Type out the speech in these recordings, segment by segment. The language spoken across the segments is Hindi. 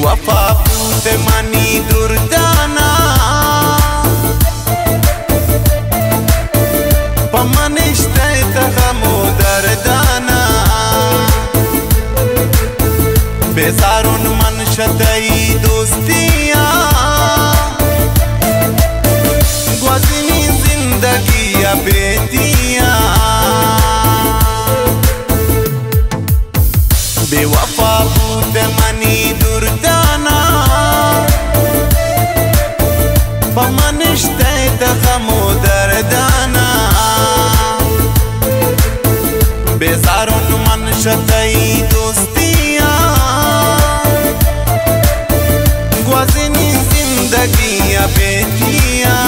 बेवफा पूते मनी दुर्दाना पमनिश्ते तगमो दर्दाना बेसारुन मन शतई दोस्तियां ग्वाज़िनी जिंदगी या बेतियां बेवफा पूते मनी दुर्दाना पमनिश्ते तगमो दर्दाना बेसारुन मन शतई दोस्तियां ग्वाज़िनी जिंदगी या बेतियां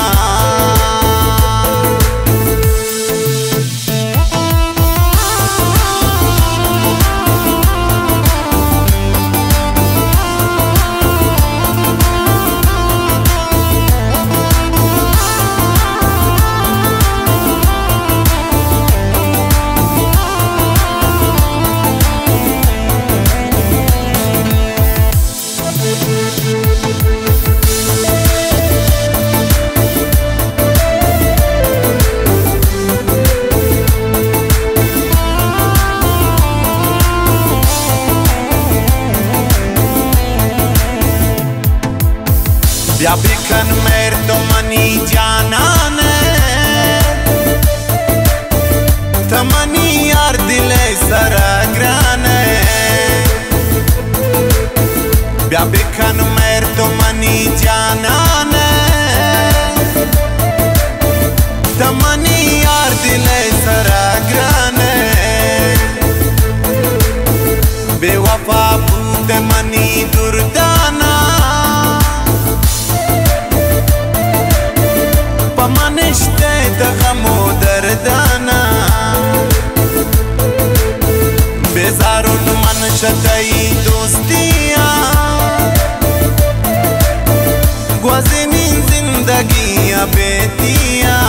या बिखन मेर तो मनी जाना ने तमनी यार दिले सरग्राने या बिखन मेर तो मनी जाना ने तमनी यार दिले सरग्राने बेवफा पूते मनी दुर्दाना पमनिश्ते तगमो दर्दाना बेसारुन मन शतई दोस्तियां ग्वाज़िनी जिंदगी या बेतियां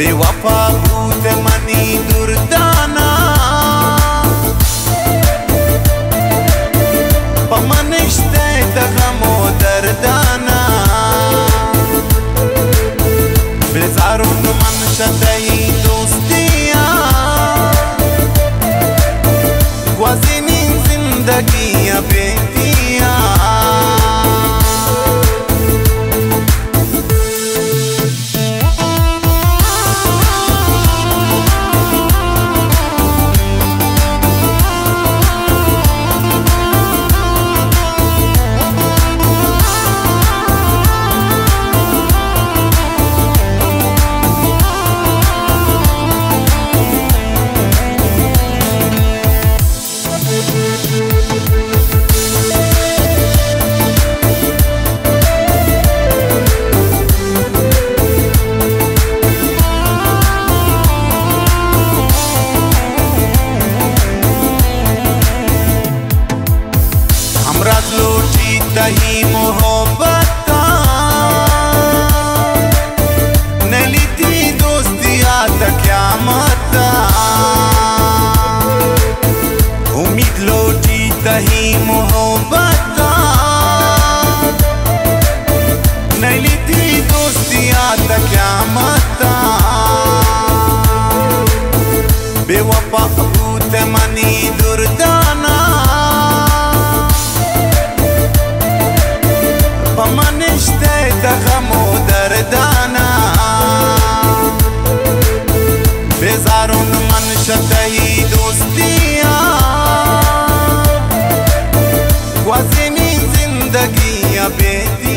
बेवफा भूत मनी दुर्दाना पमनिश्ते दगमो दर्दाना बेजारुन मन शतई दोस्तिया ग्वाज़िनी जिंदगी बेतिया लूटी तही मोहब्बत नली थी दोस्तिया क्या मत उम्मीद लूटी तही मोहब्बत नली थी दोस्तिया क्या मत बेवफा भूत मनी दुर्दाना पमनिश्ते दगमो दर्दाना बेजारुन मन शतई दोस्तिया ग्वाज़िनी जिंदगी बेतिया